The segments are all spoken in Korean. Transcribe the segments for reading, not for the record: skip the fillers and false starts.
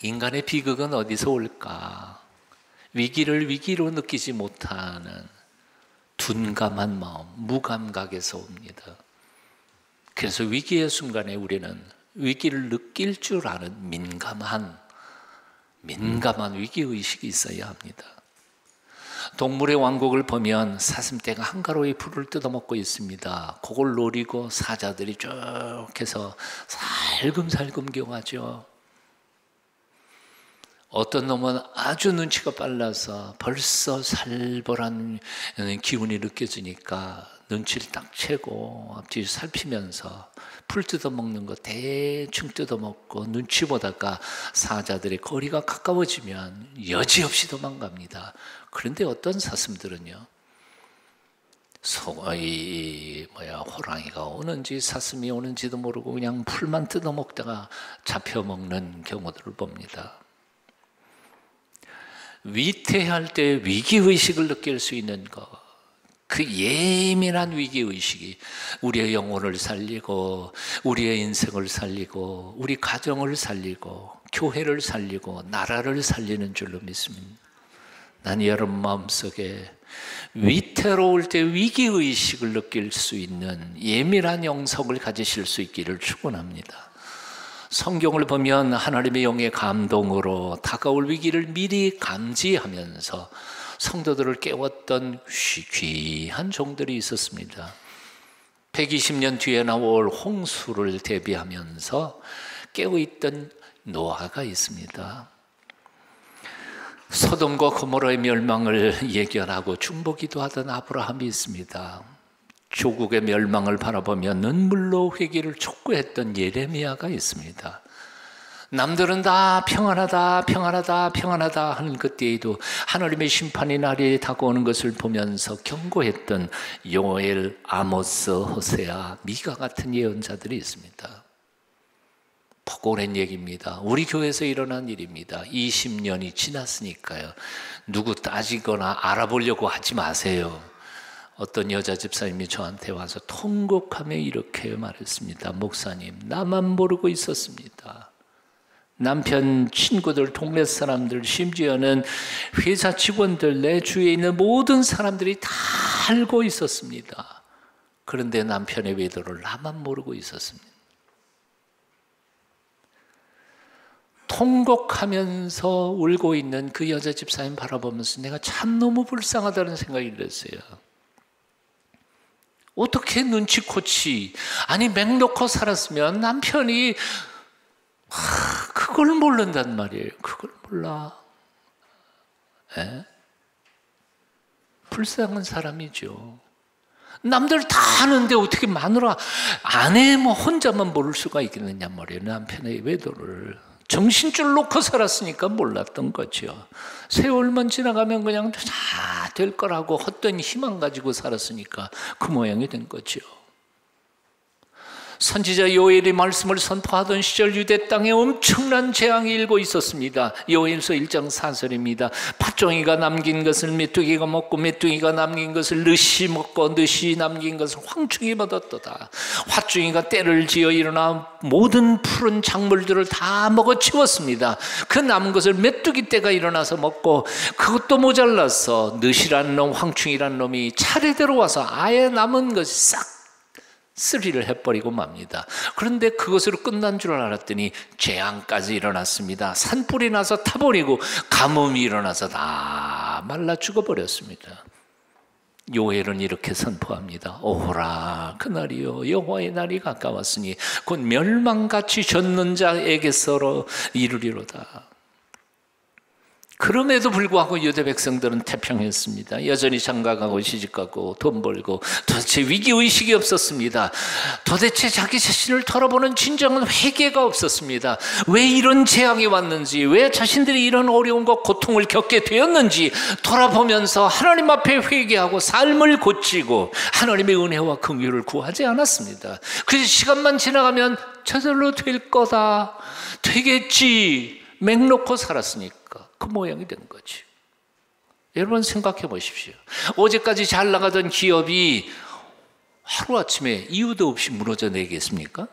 인간의 비극은 어디서 올까? 위기를 위기로 느끼지 못하는 둔감한 마음, 무감각에서 옵니다. 그래서 위기의 순간에 우리는 위기를 느낄 줄 아는 민감한 위기의식이 있어야 합니다. 동물의 왕국을 보면 사슴떼가 한가로이 풀을 뜯어먹고 있습니다. 그걸 노리고 사자들이 쭉 해서 살금살금 경하죠. 어떤 놈은 아주 눈치가 빨라서 벌써 살벌한 기운이 느껴지니까 눈치를 딱 채고 앞뒤 살피면서 풀 뜯어먹는 거 대충 뜯어먹고 눈치 보다가 사자들의 거리가 가까워지면 여지없이 도망갑니다. 그런데 어떤 사슴들은요, 호랑이가 오는지 사슴이 오는지도 모르고 그냥 풀만 뜯어먹다가 잡혀먹는 경우들을 봅니다. 위태할 때 위기의식을 느낄 수 있는 것, 그 예민한 위기의식이 우리의 영혼을 살리고 우리의 인생을 살리고 우리 가정을 살리고 교회를 살리고 나라를 살리는 줄로 믿습니다. 난 여러분 마음속에 위태로울 때 위기의식을 느낄 수 있는 예민한 영성을 가지실 수 있기를 축원합니다. 성경을 보면 하나님의 영의 감동으로 다가올 위기를 미리 감지하면서 성도들을 깨웠던 귀한 종들이 있었습니다. 120년 뒤에 나올 홍수를 대비하면서 깨어있던 노아가 있습니다. 소돔과 고모라의 멸망을 예견하고 중보기도 하던 아브라함이 있습니다. 조국의 멸망을 바라보며 눈물로 회개를 촉구했던 예레미야가 있습니다. 남들은 다 평안하다 평안하다 평안하다 하는 그때에도 하나님의 심판의 날이 다가오는 것을 보면서 경고했던 요엘, 아모스, 호세아, 미가 같은 예언자들이 있습니다. 보고 오랜 얘기입니다. 우리 교회에서 일어난 일입니다. 20년이 지났으니까요, 누구 따지거나 알아보려고 하지 마세요. 어떤 여자 집사님이 저한테 와서 통곡하며 이렇게 말했습니다. 목사님, 나만 모르고 있었습니다. 남편 친구들, 동네 사람들, 심지어는 회사 직원들, 내 주위에 있는 모든 사람들이 다 알고 있었습니다. 그런데 남편의 외도를 나만 모르고 있었습니다. 통곡하면서 울고 있는 그 여자 집사님 바라보면서 내가 참 너무 불쌍하다는 생각이 들었어요. 어떻게 눈치코치, 아니 맹 놓고 살았으면 남편이 그걸 모른단 말이에요. 그걸 몰라. 불쌍한 사람이죠. 남들 다 아는데 어떻게 마누라, 아내 혼자만 모를 수가 있겠느냐 말이에요. 남편의 외도를 정신줄 놓고 살았으니까 몰랐던 거죠. 세월만 지나가면 그냥 다 될 거라고 헛된 희망 가지고 살았으니까 그 모양이 된 거죠. 선지자 요엘이 말씀을 선포하던 시절 유대 땅에 엄청난 재앙이 일고 있었습니다. 요엘서 1장 4절입니다. 팥종이가 남긴 것을 메뚜기가 먹고 메뚜기가 남긴 것을 늑이 먹고 늑이 남긴 것을 황충이 먹었도다. 화충이가 떼를 지어 일어나 모든 푸른 작물들을 다 먹어치웠습니다. 그 남은 것을 메뚜기 떼가 일어나서 먹고 그것도 모자라서 늑이라는 놈, 황충이라는 놈이 차례대로 와서 아예 남은 것이 싹 쓰리를 해버리고 맙니다. 그런데 그것으로 끝난 줄 알았더니 재앙까지 일어났습니다. 산불이 나서 타버리고 가뭄이 일어나서 다 말라 죽어버렸습니다. 요엘은 이렇게 선포합니다. 오호라 그날이요, 여호와의 날이 가까웠으니 곧 멸망같이 젖는 자에게서로 이르리로다. 그럼에도 불구하고 유대 백성들은 태평했습니다. 여전히 장가가고 시집가고 돈 벌고 도대체 위기의식이 없었습니다. 도대체 자기 자신을 돌아보는 진정한 회개가 없었습니다. 왜 이런 재앙이 왔는지, 왜 자신들이 이런 어려움과 고통을 겪게 되었는지 돌아보면서 하나님 앞에 회개하고 삶을 고치고 하나님의 은혜와 긍휼을 구하지 않았습니다. 그래서 시간만 지나가면 저절로 될 거다, 되겠지 맹 놓고 살았으니까 그 모양이 된 거지. 여러분 생각해 보십시오. 어제까지 잘 나가던 기업이 하루아침에 이유도 없이 무너져 내겠습니까?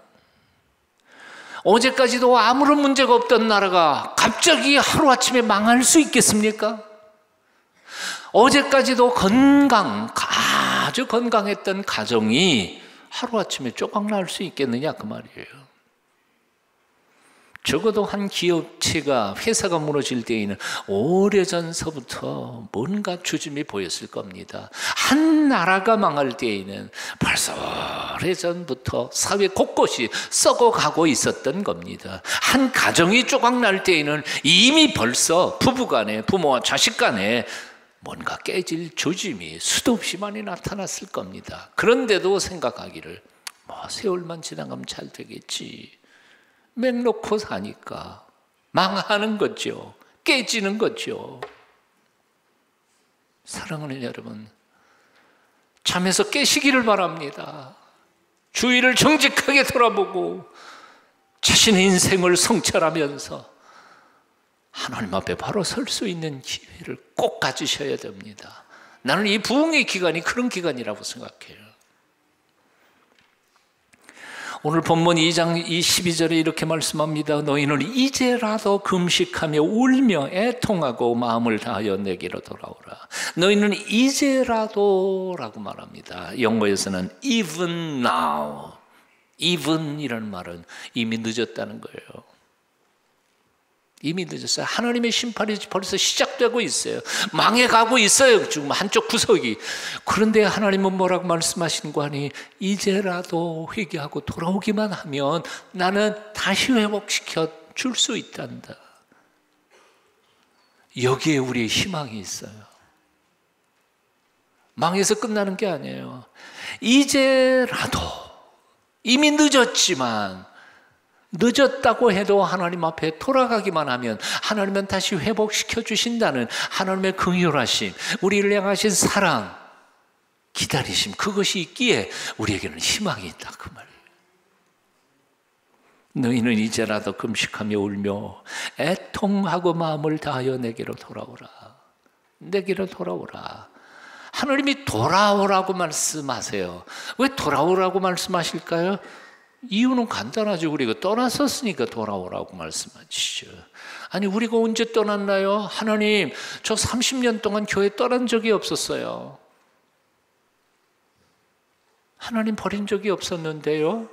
어제까지도 아무런 문제가 없던 나라가 갑자기 하루아침에 망할 수 있겠습니까? 어제까지도 아주 건강했던 가정이 하루아침에 쪼각날 수 있겠느냐 그 말이에요. 적어도 한 기업체가 회사가 무너질 때에는 오래전서부터 뭔가 주춤이 보였을 겁니다. 한 나라가 망할 때에는 벌써 오래전부터 사회 곳곳이 썩어가고 있었던 겁니다. 한 가정이 조각날 때에는 이미 벌써 부부간에 부모와 자식간에 뭔가 깨질 조짐이 수도 없이 많이 나타났을 겁니다. 그런데도 생각하기를 세월만 지나가면 잘 되겠지. 맹 놓고 사니까 망하는 거죠. 깨지는 거죠. 사랑하는 여러분, 잠에서 깨시기를 바랍니다. 주위를 정직하게 돌아보고 자신의 인생을 성찰하면서 하나님 앞에 바로 설 수 있는 기회를 꼭 가지셔야 됩니다. 나는 이 부흥의 기간이 그런 기간이라고 생각해요. 오늘 본문 2장 12절에 이렇게 말씀합니다. 너희는 이제라도 금식하며 울며 애통하고 마음을 다하여 내게로 돌아오라. 너희는 이제라도라고 말합니다. 영어에서는 even now. even이라는 말은 이미 늦었다는 거예요. 이미 늦었어요. 하나님의 심판이 벌써 시작되고 있어요. 망해가고 있어요. 지금 한쪽 구석이. 그런데 하나님은 뭐라고 말씀하신 거 아니? 이제라도 회개하고 돌아오기만 하면 나는 다시 회복시켜 줄 수 있단다. 여기에 우리의 희망이 있어요. 망해서 끝나는 게 아니에요. 이제라도 이미 늦었지만 늦었다고 해도 하나님 앞에 돌아가기만 하면 하나님은 다시 회복시켜 주신다는 하나님의 긍휼하심, 우리를 향하신 사랑, 기다리심, 그것이 있기에 우리에게는 희망이 있다 그 말이에요. 너희는 이제라도 금식하며 울며 애통하고 마음을 다하여 내게로 돌아오라. 내게로 돌아오라. 하나님이 돌아오라고 말씀하세요. 왜 돌아오라고 말씀하실까요? 이유는 간단하죠. 우리가 떠났었으니까 돌아오라고 말씀하시죠. 아니 우리가 언제 떠났나요? 하나님, 저 30년 동안 교회 떠난 적이 없었어요. 하나님 버린 적이 없었는데요.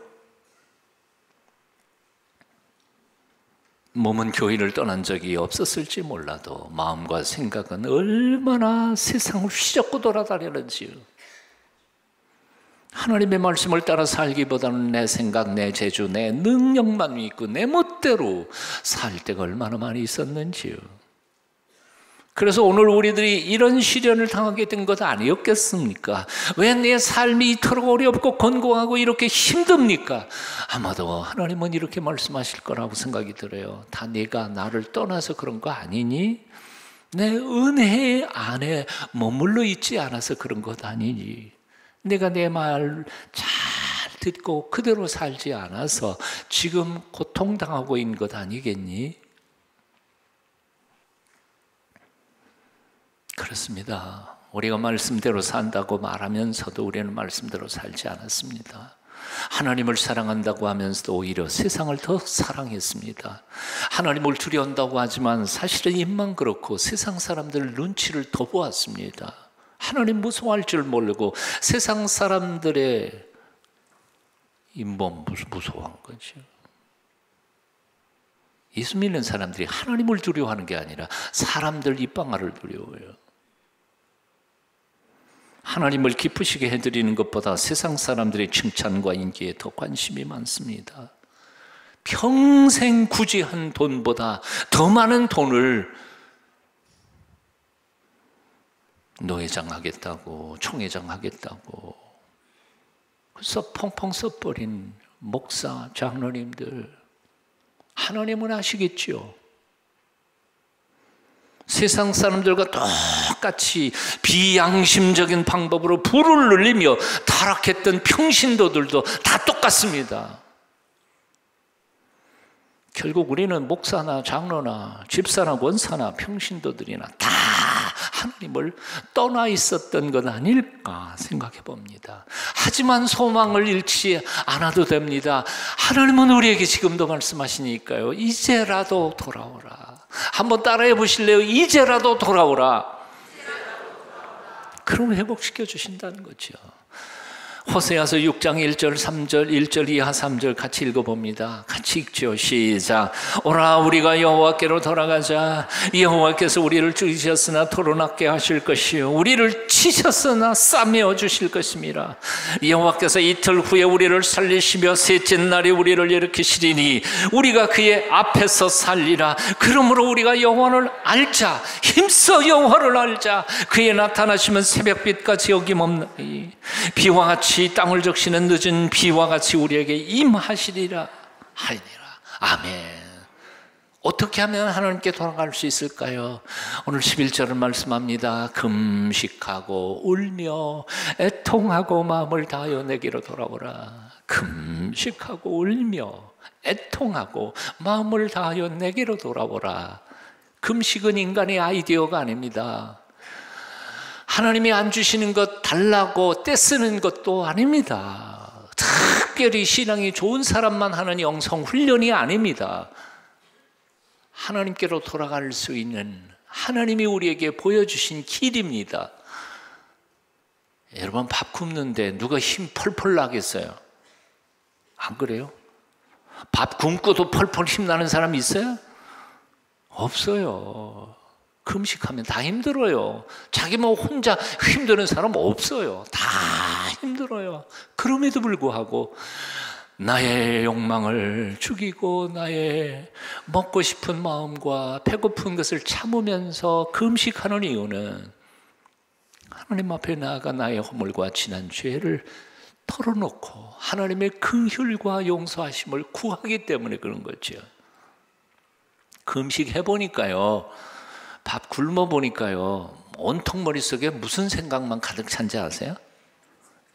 몸은 교회를 떠난 적이 없었을지 몰라도 마음과 생각은 얼마나 세상을 휘젓고 돌아다니는지요. 하나님의 말씀을 따라 살기보다는 내 생각, 내 재주, 내 능력만 믿고 내 멋대로 살 때가 얼마나 많이 있었는지요. 그래서 오늘 우리들이 이런 시련을 당하게 된 것 아니었겠습니까? 왜 내 삶이 이토록 어렵고 곤고하고 이렇게 힘듭니까? 아마도 하나님은 이렇게 말씀하실 거라고 생각이 들어요. 다 네가 나를 떠나서 그런 거 아니니? 내 은혜 안에 머물러 있지 않아서 그런 것 아니니? 내가 내 말 잘 듣고 그대로 살지 않아서 지금 고통당하고 있는 것 아니겠니? 그렇습니다. 우리가 말씀대로 산다고 말하면서도 우리는 말씀대로 살지 않았습니다. 하나님을 사랑한다고 하면서도 오히려 세상을 더 사랑했습니다. 하나님을 두려운다고 하지만 사실은 입만 그렇고 세상 사람들 눈치를 더 보았습니다. 하나님 무서워할 줄 모르고 세상 사람들의 인범 무서워한 거죠. 예수 믿는 사람들이 하나님을 두려워하는 게 아니라 사람들 입방아를 두려워해요. 하나님을 기쁘시게 해드리는 것보다 세상 사람들의 칭찬과 인기에 더 관심이 많습니다. 평생 구제한 돈보다 더 많은 돈을 노회장 하겠다고, 총회장 하겠다고 그래서 펑펑 써버린 목사, 장로님들, 하나님은 아시겠죠? 세상 사람들과 똑같이 비양심적인 방법으로 불을 늘리며 타락했던 평신도들도 다 똑같습니다. 결국 우리는 목사나 장로나 집사나 원사나 평신도들이나 다 하나님을 떠나 있었던 것 아닐까 생각해 봅니다. 하지만 소망을 잃지 않아도 됩니다. 하나님은 우리에게 지금도 말씀하시니까요. 이제라도 돌아오라. 한번 따라해 보실래요? 이제라도 돌아오라. 그럼 회복시켜 주신다는 거죠. 호세아서 6장 1절 3절 1절 이하 3절 같이 읽어봅니다. 같이 읽죠. 시작. 오라 우리가 여호와께로 돌아가자. 여호와께서 우리를 죽이셨으나 토론하게 하실 것이요 우리를 치셨으나 싸매어 주실 것입니다. 여호와께서 이틀 후에 우리를 살리시며 셋째 날에 우리를 일으키시리니 우리가 그의 앞에서 살리라. 그러므로 우리가 여호와를 알자. 힘써 여호와를 알자. 그의 나타나시면 새벽빛같이 어김없나니 비와 같이 땅을 적시는 늦은 비와 같이 우리에게 임하시리라 하리니라. 아멘. 어떻게 하면 하나님께 돌아갈 수 있을까요? 오늘 11절을 말씀합니다. 금식하고 울며 애통하고 마음을 다하여 내게로 돌아오라. 금식하고 울며 애통하고 마음을 다하여 내게로 돌아오라. 금식은 인간의 아이디어가 아닙니다. 하나님이 안 주시는 것 달라고 떼쓰는 것도 아닙니다. 특별히 신앙이 좋은 사람만 하는 영성 훈련이 아닙니다. 하나님께로 돌아갈 수 있는 하나님이 우리에게 보여주신 길입니다. 여러분 밥 굽는데 누가 힘 펄펄 나겠어요? 안 그래요? 밥 굶고도 펄펄 힘나는 사람 있어요? 없어요. 금식하면 다 힘들어요. 자기 뭐 혼자 힘드는 사람 없어요. 다 힘들어요. 그럼에도 불구하고 나의 욕망을 죽이고 나의 먹고 싶은 마음과 배고픈 것을 참으면서 금식하는 이유는 하나님 앞에 나아가 나의 허물과 지난 죄를 털어놓고 하나님의 긍휼과 용서하심을 구하기 때문에 그런 거죠. 금식해보니까요, 밥 굶어보니까요, 온통 머릿속에 무슨 생각만 가득 찬지 아세요?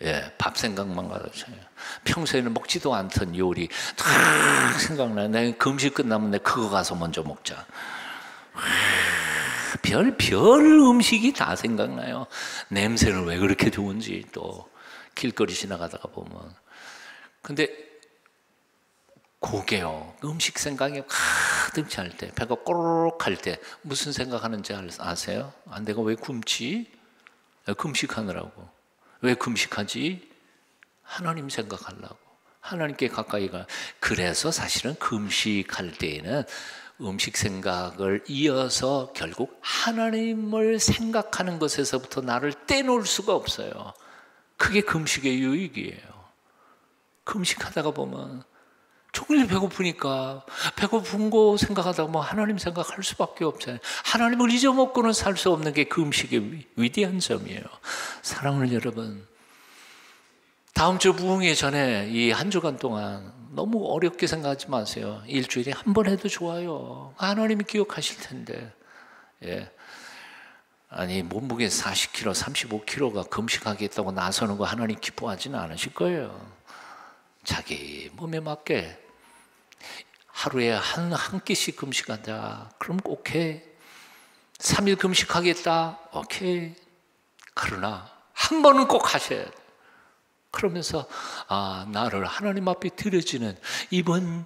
예, 밥 생각만 가득 차요. 평소에는 먹지도 않던 요리 다 생각나요. 내가 금식 끝나면 내가 그거 가서 먼저 먹자. 별 음식이 다 생각나요. 냄새는 왜 그렇게 좋은지 또 길거리 지나가다가 보면. 근데 고개요. 음식 생각이 가득 찰 때, 배가 꼬르륵할 때 무슨 생각하는지 아세요? 아, 내가 왜 굶지? 금식하느라고. 왜 금식하지? 하나님 생각하려고. 하나님께 가까이 가. 그래서 사실은 금식할 때에는 음식 생각을 이어서 결국 하나님을 생각하는 것에서부터 나를 떼놓을 수가 없어요. 그게 금식의 유익이에요. 금식하다가 보면 종일 배고프니까 배고픈 거 생각하다가 뭐 하나님 생각할 수밖에 없잖아요. 하나님을 잊어먹고는 살 수 없는 게 금식의 위대한 점이에요. 사랑하는 여러분, 다음 주 부흥회 전에 이 한 주간 동안 너무 어렵게 생각하지 마세요. 일주일에 한 번 해도 좋아요. 하나님이 기억하실 텐데. 예. 아니 몸무게 40kg, 35kg가 금식하겠다고 나서는 거 하나님 기뻐하지는 않으실 거예요. 자기 몸에 맞게 하루에 한 끼씩 금식한다. 그럼 오케이. 3일 금식하겠다. 오케이. 그러나 한 번은 꼭 하셔야 돼요. 그러면서 나를 하나님 앞에 드려지는 이번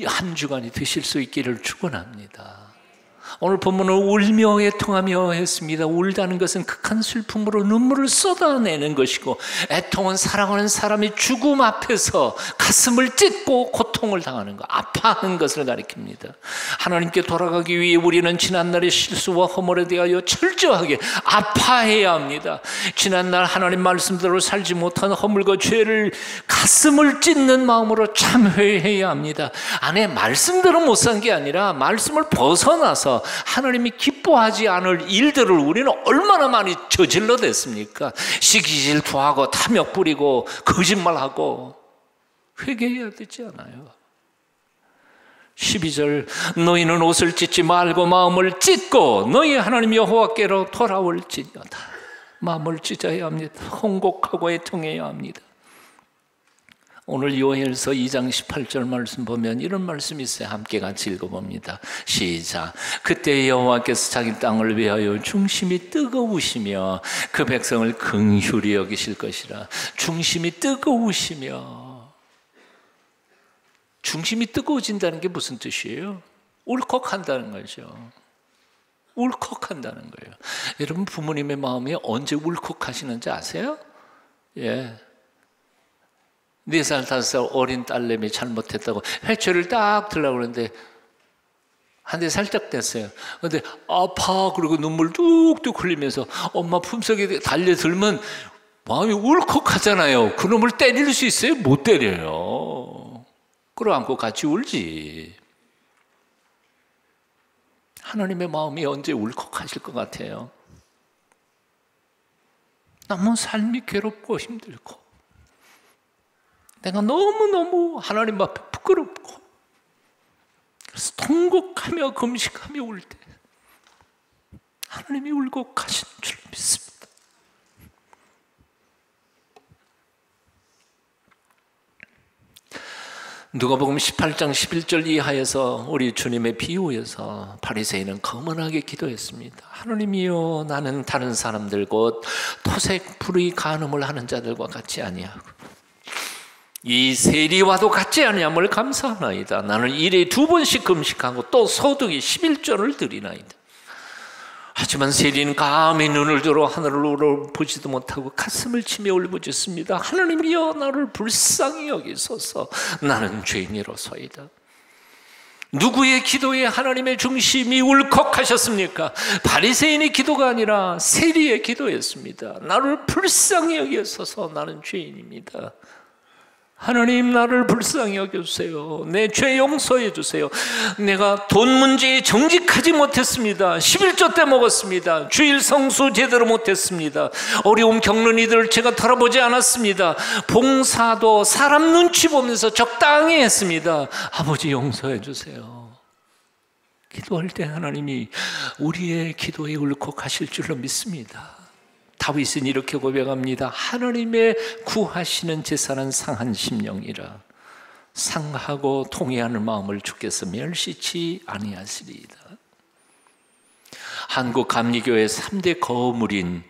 한 주간이 되실 수 있기를 축원합니다. 오늘 본문은 울며 애통하며 했습니다. 울다는 것은 극한 슬픔으로 눈물을 쏟아내는 것이고, 애통은 사랑하는 사람이 죽음 앞에서 가슴을 찢고 고통을 당하는 것, 아파하는 것을 가리킵니다. 하나님께 돌아가기 위해 우리는 지난날의 실수와 허물에 대하여 철저하게 아파해야 합니다. 지난날 하나님 말씀대로 살지 못한 허물과 죄를 가슴을 찢는 마음으로 참회해야 합니다. 안에 말씀대로 못 산 게 아니라 말씀을 벗어나서 하나님이 기뻐하지 않을 일들을 우리는 얼마나 많이 저질러댔습니까? 시기 질투하고 탐욕 부리고 거짓말하고. 회개해야 되지 않아요? 12절, 너희는 옷을 찢지 말고 마음을 찢고 너희 하나님 여호와께로 돌아올지니어다. 마음을 찢어야 합니다. hon곡하고 애통해야 합니다. 오늘 요엘서 2장 18절 말씀 보면 이런 말씀이 있어요. 함께 같이 읽어봅니다. 시작. 그때 여호와께서 자기 땅을 위하여 중심이 뜨거우시며 그 백성을 긍휼히 여기실 것이라. 중심이 뜨거우시며. 중심이 뜨거워진다는 게 무슨 뜻이에요? 울컥한다는 거죠. 울컥한다는 거예요. 여러분 부모님의 마음이 언제 울컥하시는지 아세요? 예. 4살, 5살 어린 딸내미 잘못했다고 회초리를 딱 들려고 그러는데 한 대 살짝 뗐어요. 근데 아파 그러고 눈물 뚝뚝 흘리면서 엄마 품속에 달려들면 마음이 울컥하잖아요. 그놈을 때릴 수 있어요? 못 때려요. 끌어안고 같이 울지. 하나님의 마음이 언제 울컥하실 것 같아요? 너무 삶이 괴롭고 힘들고 내가 너무너무 하나님 앞에 부끄럽고 그래서 통곡하며 금식하며 울 때 하나님이 울컥하시는 줄 믿습니다. 누가복음 18장 11절 이하에서 우리 주님의 비유에서 바리새인은 거만하게 기도했습니다. 하나님이여, 나는 다른 사람들 곧 토색 불의 간음을 하는 자들과 같지 아니하고 이 세리와도 같지 아니함을 감사하나이다. 나는 일에 2번씩 금식하고 또 소득이 11조를 드리나이다. 하지만 세리는 감히 눈을 들어 하늘을 보지도 못하고 가슴을 치며 울부짖습니다. 하나님이여, 나를 불쌍히 여기소서. 나는 죄인이로소이다. 누구의 기도에 하나님의 중심이 울컥하셨습니까? 바리새인의 기도가 아니라 세리의 기도였습니다. 나를 불쌍히 여기소서. 나는 죄인입니다. 하나님, 나를 불쌍히 여겨주세요. 내 죄 용서해 주세요. 내가 돈 문제에 정직하지 못했습니다. 11조 때 먹었습니다. 주일 성수 제대로 못했습니다. 어려움 겪는 이들을 제가 돌아보지 않았습니다. 봉사도 사람 눈치 보면서 적당히 했습니다. 아버지, 용서해 주세요. 기도할 때 하나님이 우리의 기도에 울컥하실 줄로 믿습니다. 다윗은 이렇게 고백합니다. 하나님의 구하시는 제사는 상한 심령이라. 상하고 통회하는 마음을 주께서 멸시치 아니하시리이다. 한국 감리교의 3대 거물인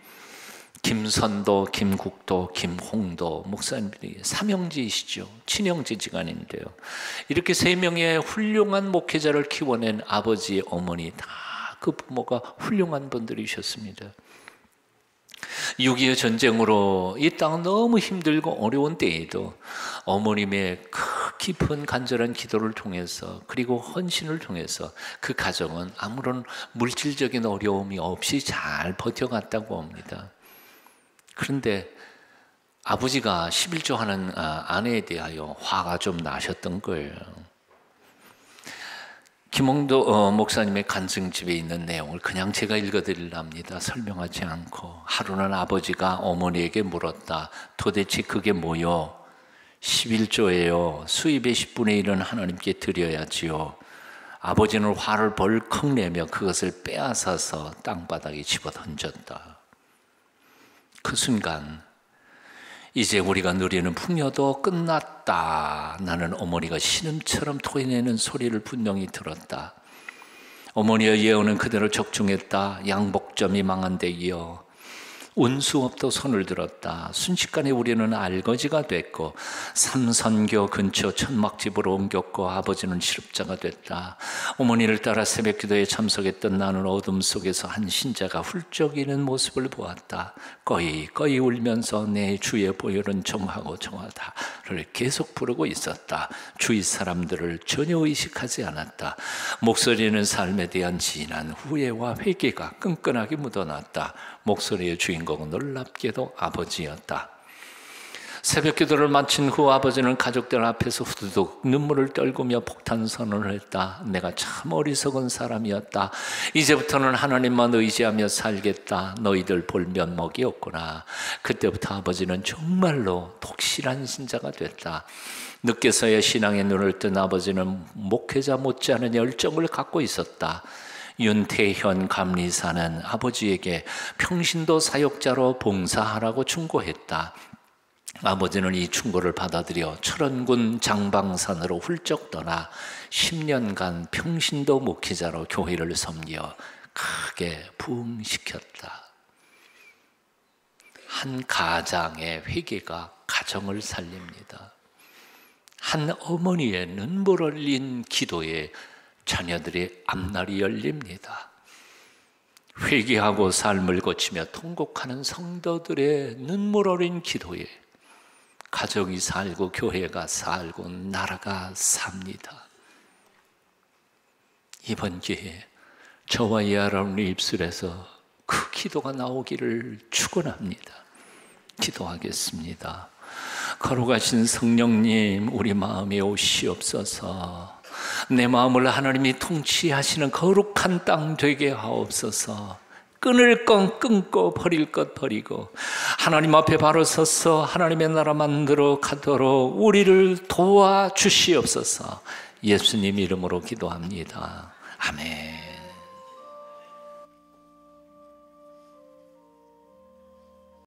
김선도, 김국도, 김홍도 목사님들이 삼형제이시죠. 친형제지간인데요. 이렇게 3명의 훌륭한 목회자를 키워낸 아버지, 어머니 다 그 부모가 훌륭한 분들이셨습니다. 6.25 전쟁으로 이 땅은 너무 힘들고 어려운 때에도 어머님의 깊은 간절한 기도를 통해서 그리고 헌신을 통해서 그 가정은 아무런 물질적인 어려움이 없이 잘 버텨갔다고 합니다. 그런데 아버지가 11조 하는 아내에 대하여 화가 좀 나셨던 거예요. 김홍도 목사님의 간증집에 있는 내용을 그냥 제가 읽어드리려 합니다. 설명하지 않고. 하루는 아버지가 어머니에게 물었다. 도대체 그게 뭐요? 11조예요. 수입의 10분의 1은 하나님께 드려야지요. 아버지는 화를 벌컥 내며 그것을 빼앗아서 땅바닥에 집어던졌다. 그 순간 이제 우리가 누리는 풍요도 끝났다. 나는 어머니가 신음처럼 토해내는 소리를 분명히 들었다. 어머니의 예언은 그대로 적중했다. 양복점이 망한 데 이어 운수업도 손을 들었다. 순식간에 우리는 알거지가 됐고 삼선교 근처 천막집으로 옮겼고 아버지는 실업자가 됐다. 어머니를 따라 새벽기도에 참석했던 나는 어둠 속에서 한 신자가 훌쩍이는 모습을 보았다. 꺼이 울면서 내 주의 보혈은 정하고 정하다를 계속 부르고 있었다. 주위 사람들을 전혀 의식하지 않았다. 목소리는 삶에 대한 진한 후회와 회개가 끈끈하게 묻어났다. 목소리의 주인공은 놀랍게도 아버지였다. 새벽 기도를 마친 후 아버지는 가족들 앞에서 후두둑 눈물을 떨구며 폭탄 선언을 했다. 내가 참 어리석은 사람이었다. 이제부터는 하나님만 의지하며 살겠다. 너희들 볼 면목이 없구나. 그때부터 아버지는 정말로 독실한 신자가 됐다. 늦게서야 신앙의 눈을 뜬 아버지는 목회자 못지않은 열정을 갖고 있었다. 윤태현 감리사는 아버지에게 평신도 사역자로 봉사하라고 충고했다. 아버지는 이 충고를 받아들여 철원군 장방산으로 훌쩍 떠나 10년간 평신도 목회자로 교회를 섬겨 크게 부흥시켰다. 한 가장의 회개가 가정을 살립니다. 한 어머니의 눈물 흘린 기도에 자녀들의 앞날이 열립니다. 회개하고 삶을 거치며 통곡하는 성도들의 눈물 어린 기도에 가정이 살고 교회가 살고 나라가 삽니다. 이번 기회에 저와 여러분의 입술에서 그 기도가 나오기를 축원합니다. 기도하겠습니다. 거룩하신 성령님, 우리 마음에 오시옵소서. 내 마음을 하나님이 통치하시는 거룩한 땅 되게 하옵소서. 끊을 것 끊고 버릴 것 버리고 하나님 앞에 바로 서서 하나님의 나라 만들어 가도록 우리를 도와주시옵소서. 예수님 이름으로 기도합니다. 아멘.